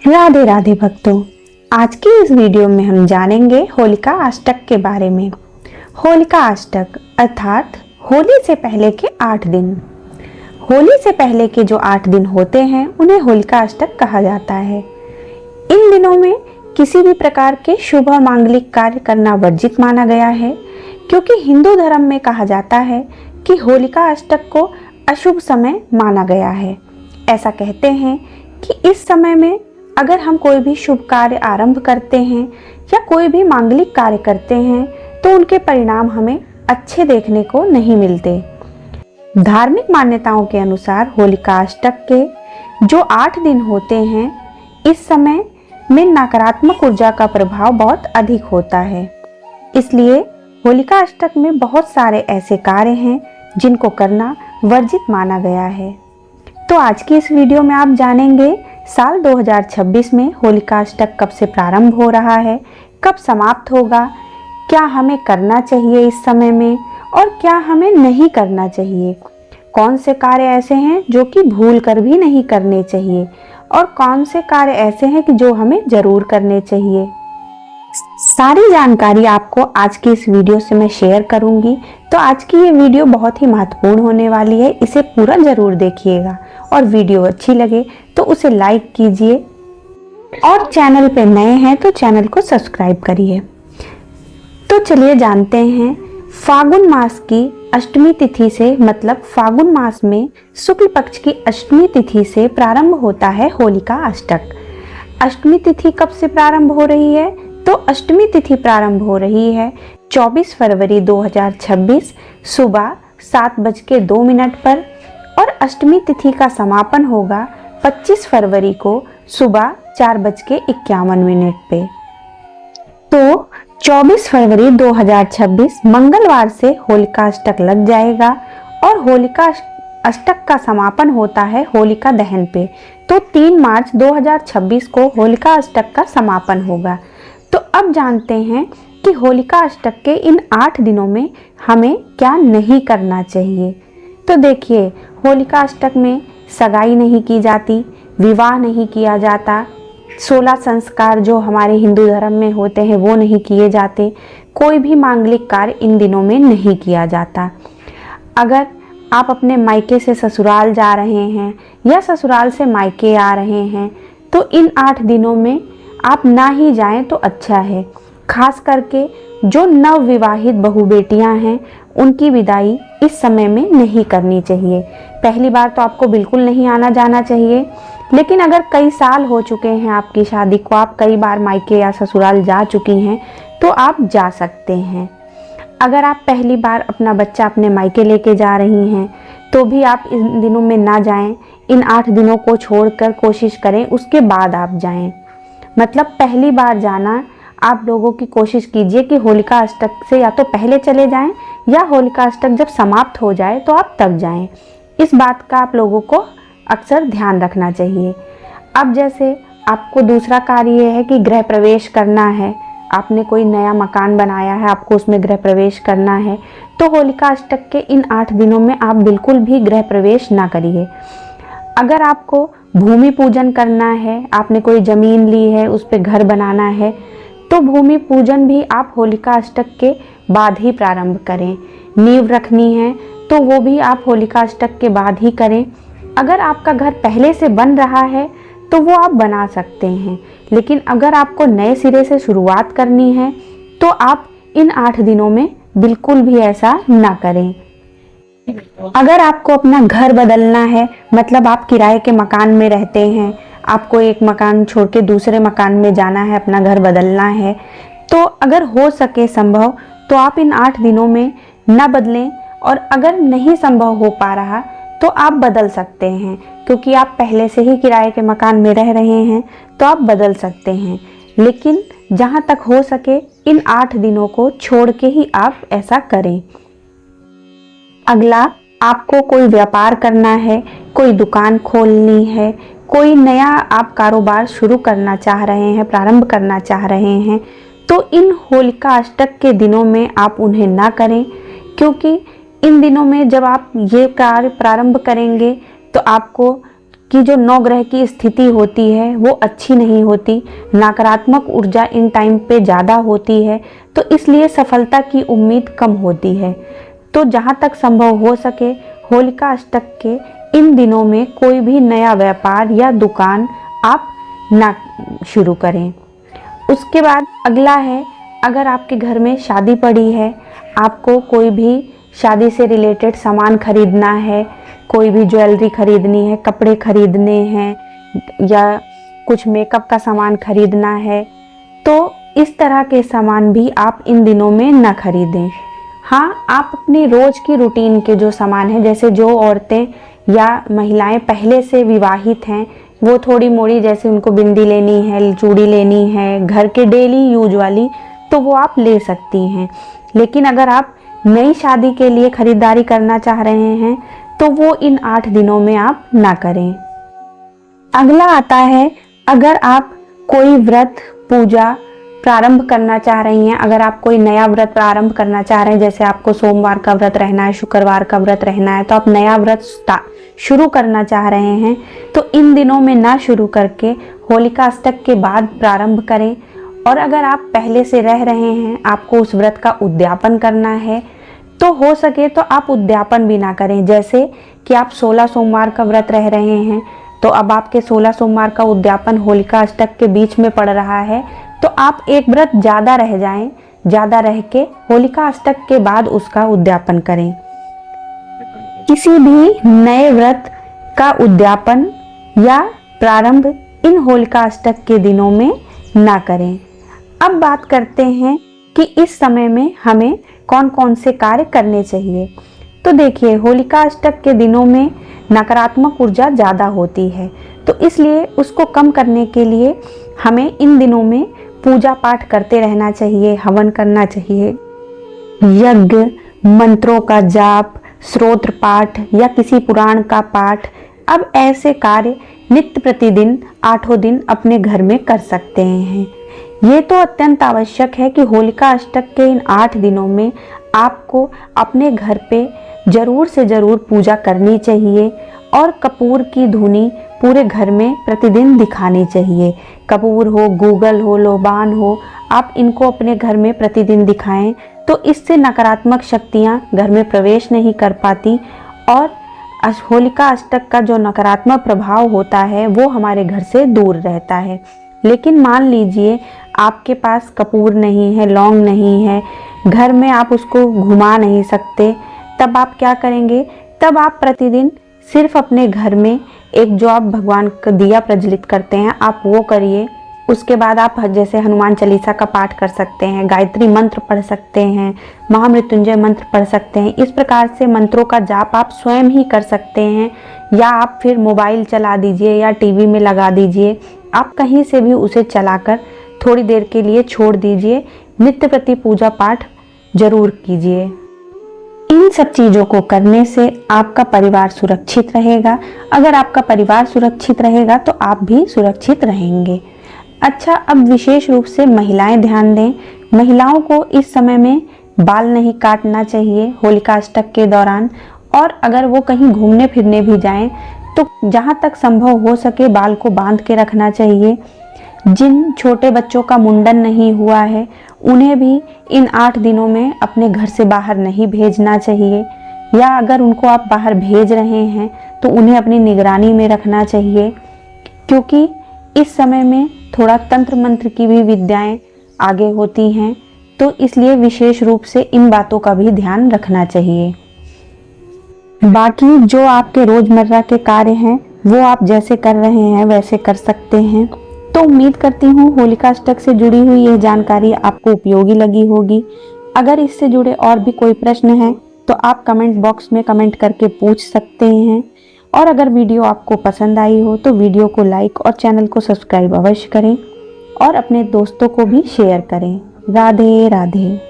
राधे राधे भक्तों, आज की इस वीडियो में हम जानेंगे होलिका अष्टक के बारे में। होलिका अष्टक अर्थात होली से पहले के 8 दिन। होली से पहले के जो 8 दिन होते हैं उन्हें होलिका अष्टक कहा जाता है। इन दिनों में किसी भी प्रकार के शुभ और मांगलिक कार्य करना वर्जित माना गया है, क्योंकि हिंदू धर्म में कहा जाता है कि होलिका अष्टक को अशुभ समय माना गया है। ऐसा कहते हैं कि इस समय में अगर हम कोई भी शुभ कार्य आरंभ करते हैं या कोई भी मांगलिक कार्य करते हैं तो उनके परिणाम हमें अच्छे देखने को नहीं मिलते। धार्मिक मान्यताओं के अनुसार होलिका अष्टक के जो 8 दिन होते हैं, इस समय में नकारात्मक ऊर्जा का प्रभाव बहुत अधिक होता है। इसलिए होलिका अष्टक में बहुत सारे ऐसे कार्य हैं जिनको करना वर्जित माना गया है। तो आज की इस वीडियो में आप जानेंगे साल 2026 में होलिका अष्टक कब से प्रारंभ हो रहा है, कब समाप्त होगा, क्या हमें करना चाहिए इस समय में और क्या हमें नहीं करना चाहिए, कौन से कार्य ऐसे हैं जो कि भूल कर भी नहीं करने चाहिए और कौन से कार्य ऐसे हैं कि जो हमें जरूर करने चाहिए। सारी जानकारी आपको आज की इस वीडियो से मैं शेयर करूंगी। तो आज की ये वीडियो बहुत ही महत्वपूर्ण होने वाली है, इसे पूरा जरूर देखिएगा और वीडियो अच्छी लगे तो उसे लाइक कीजिए और चैनल पे नए हैं तो चैनल को सब्सक्राइब करिए। तो चलिए जानते हैं, फागुन मास की अष्टमी तिथि से, मतलब फागुन मास में शुक्ल पक्ष की अष्टमी तिथि से प्रारंभ होता है होलिका अष्टक। अष्टमी तिथि कब से प्रारंभ हो रही है? तो अष्टमी तिथि प्रारंभ हो रही है 24 फरवरी 2026 सुबह 7:02 पर और अष्टमी तिथि का समापन होगा 25 फरवरी को सुबह 4:51 पे। तो 24 फरवरी 2026 मंगलवार से होलिका अष्टक लग जाएगा और होलिका अष्टक का समापन होता है होलिका दहन पे। तो 3 मार्च 2026 को होलिका अष्टक का समापन होगा। तो अब जानते हैं कि होलिका अष्टक के इन 8 दिनों में हमें क्या नहीं करना चाहिए। तो देखिए, होलिका अष्टक में सगाई नहीं की जाती, विवाह नहीं किया जाता, 16 संस्कार जो हमारे हिंदू धर्म में होते हैं वो नहीं किए जाते, कोई भी मांगलिक कार्य इन दिनों में नहीं किया जाता। अगर आप अपने मायके से ससुराल जा रहे हैं या ससुराल से मायके आ रहे हैं तो इन 8 दिनों में आप ना ही जाएं तो अच्छा है। खास करके जो नव विवाहित बहू बेटियां हैं उनकी विदाई इस समय में नहीं करनी चाहिए। पहली बार तो आपको बिल्कुल नहीं आना जाना चाहिए, लेकिन अगर कई साल हो चुके हैं आपकी शादी को, आप कई बार मायके या ससुराल जा चुकी हैं तो आप जा सकते हैं। अगर आप पहली बार अपना बच्चा अपने मायके लेके जा रही हैं तो भी आप इन दिनों में ना जाएं। इन 8 दिनों को छोड़कर कोशिश करें उसके बाद आप जाएं। मतलब पहली बार जाना आप लोगों की कोशिश कीजिए कि होलिका अष्टक से या तो पहले चले जाएं या होलिका अष्टक जब समाप्त हो जाए तो आप तब जाएं। इस बात का आप लोगों को अक्सर ध्यान रखना चाहिए। अब जैसे आपको दूसरा कार्य ये है कि गृह प्रवेश करना है, आपने कोई नया मकान बनाया है, आपको उसमें गृह प्रवेश करना है, तो होलिका अष्टक के इन 8 दिनों में आप बिल्कुल भी गृह प्रवेश ना करिए। अगर आपको भूमि पूजन करना है, आपने कोई जमीन ली है, उस पर घर बनाना है, तो भूमि पूजन भी आप होलिका अष्टक के बाद ही प्रारंभ करें। नींव रखनी है तो वो भी आप होलिका अष्टक के बाद ही करें। अगर आपका घर पहले से बन रहा है तो वो आप बना सकते हैं, लेकिन अगर आपको नए सिरे से शुरुआत करनी है तो आप इन 8 दिनों में बिल्कुल भी ऐसा ना करें। अगर आपको अपना घर बदलना है, मतलब आप किराए के मकान में रहते हैं, आपको एक मकान छोड़ के दूसरे मकान में जाना है, अपना घर बदलना है, तो अगर हो सके संभव तो आप इन 8 दिनों में ना बदलें। और अगर नहीं संभव हो पा रहा तो आप बदल सकते हैं, क्योंकि आप पहले से ही किराए के मकान में रह रहे हैं तो आप बदल सकते हैं। लेकिन जहां तक हो सके इन 8 दिनों को छोड़ के ही आप ऐसा करें। अगला, आपको कोई व्यापार करना है, कोई दुकान खोलनी है, कोई नया आप कारोबार शुरू करना चाह रहे हैं, प्रारंभ करना चाह रहे हैं, तो इन होलिका अष्टक के दिनों में आप उन्हें ना करें, क्योंकि इन दिनों में जब आप ये कार्य प्रारंभ करेंगे तो आपको की जो नवग्रह की स्थिति होती है वो अच्छी नहीं होती, नकारात्मक ऊर्जा इन टाइम पे ज़्यादा होती है, तो इसलिए सफलता की उम्मीद कम होती है। तो जहाँ तक संभव हो सके होलिका अष्टक के इन दिनों में कोई भी नया व्यापार या दुकान आप ना शुरू करें। उसके बाद अगला है, अगर आपके घर में शादी पड़ी है, आपको कोई भी शादी से रिलेटेड सामान खरीदना है, कोई भी ज्वेलरी खरीदनी है, कपड़े खरीदने हैं या कुछ मेकअप का सामान खरीदना है, तो इस तरह के सामान भी आप इन दिनों में न खरीदें। हाँ, आप अपनी रोज की रूटीन के जो सामान हैं, जैसे जो औरतें या महिलाएं पहले से विवाहित हैं, वो थोड़ी मोड़ी, जैसे उनको बिंदी लेनी है, चूड़ी लेनी है, घर के डेली यूज वाली, तो वो आप ले सकती हैं। लेकिन अगर आप नई शादी के लिए खरीदारी करना चाह रहे हैं तो वो इन 8 दिनों में आप ना करें। अगला आता है, अगर आप कोई व्रत पूजा प्रारंभ करना चाह रही हैं, अगर आप कोई नया व्रत प्रारंभ करना चाह रहे हैं, जैसे आपको सोमवार का व्रत रहना है, शुक्रवार का व्रत रहना है, तो आप नया व्रत शुरू करना चाह रहे हैं, तो इन दिनों में ना शुरू करके होलिका अष्टक के बाद प्रारंभ करें। और अगर आप पहले से रह रहे हैं, आपको उस व्रत का उद्यापन करना है, तो हो सके तो आप उद्यापन भी ना करें। जैसे कि आप 16 सोमवार का व्रत रह रहे हैं, तो अब आपके 16 सोमवार का उद्यापन होलिका अष्टक के बीच में पड़ रहा है, तो आप एक व्रत ज़्यादा रह जाएं, ज़्यादा रह के होलिका अष्टक के बाद उसका उद्यापन करें। किसी भी नए व्रत का उद्यापन या प्रारंभ इन होलिका अष्टक के दिनों में ना करें। अब बात करते हैं कि इस समय में हमें कौन कौन से कार्य करने चाहिए। तो देखिए, होलिका अष्टक के दिनों में नकारात्मक ऊर्जा ज़्यादा होती है, तो इसलिए उसको कम करने के लिए हमें इन दिनों में पूजा पाठ करते रहना चाहिए, हवन करना चाहिए, यज्ञ, मंत्रों का जाप, स्तोत्र पाठ या किसी पुराण का पाठ। अब ऐसे कार्य नित्य प्रतिदिन 8 दिन अपने घर में कर सकते हैं। ये तो अत्यंत आवश्यक है कि होलिका अष्टक के इन 8 दिनों में आपको अपने घर पे जरूर से जरूर पूजा करनी चाहिए और कपूर की धुनी पूरे घर में प्रतिदिन दिखानी चाहिए। कपूर हो, गूगल हो, लोबान हो, आप इनको अपने घर में प्रतिदिन दिखाएं, तो इससे नकारात्मक शक्तियां घर में प्रवेश नहीं कर पाती और होलिका अष्टक का जो नकारात्मक प्रभाव होता है वो हमारे घर से दूर रहता है। लेकिन मान लीजिए आपके पास कपूर नहीं है, लौंग नहीं है, घर में आप उसको घुमा नहीं सकते, तब आप क्या करेंगे? तब आप प्रतिदिन सिर्फ अपने घर में एक जो आप भगवान का दिया प्रज्वलित करते हैं, आप वो करिए। उसके बाद आप जैसे हनुमान चालीसा का पाठ कर सकते हैं, गायत्री मंत्र पढ़ सकते हैं, महामृत्युंजय मंत्र पढ़ सकते हैं। इस प्रकार से मंत्रों का जाप आप स्वयं ही कर सकते हैं, या आप फिर मोबाइल चला दीजिए या टीवी में लगा दीजिए, आप कहीं से भी उसे चलाकर थोड़ी देर के लिए छोड़ दीजिए। नित्य प्रति पूजा पाठ जरूर कीजिए। इन सब चीज़ों को करने से आपका परिवार सुरक्षित रहेगा। अगर आपका परिवार सुरक्षित रहेगा तो आप भी सुरक्षित रहेंगे। अच्छा, अब विशेष रूप से महिलाएं ध्यान दें। महिलाओं को इस समय में बाल नहीं काटना चाहिए होलिका अष्टक के दौरान, और अगर वो कहीं घूमने फिरने भी जाएं तो जहाँ तक संभव हो सके बाल को बांध के रखना चाहिए। जिन छोटे बच्चों का मुंडन नहीं हुआ है उन्हें भी इन 8 दिनों में अपने घर से बाहर नहीं भेजना चाहिए, या अगर उनको आप बाहर भेज रहे हैं तो उन्हें अपनी निगरानी में रखना चाहिए, क्योंकि इस समय में थोड़ा तंत्र मंत्र की भी विद्याएं आगे होती हैं, तो इसलिए विशेष रूप से इन बातों का भी ध्यान रखना चाहिए। बाकी जो आपके रोजमर्रा के कार्य हैं वो आप जैसे कर रहे हैं वैसे कर सकते हैं। तो उम्मीद करती हूँ होलिका अष्टक से जुड़ी हुई यह जानकारी आपको उपयोगी लगी होगी। अगर इससे जुड़े और भी कोई प्रश्न है तो आप कमेंट बॉक्स में कमेंट करके पूछ सकते हैं, और अगर वीडियो आपको पसंद आई हो तो वीडियो को लाइक और चैनल को सब्सक्राइब अवश्य करें और अपने दोस्तों को भी शेयर करें। राधे राधे।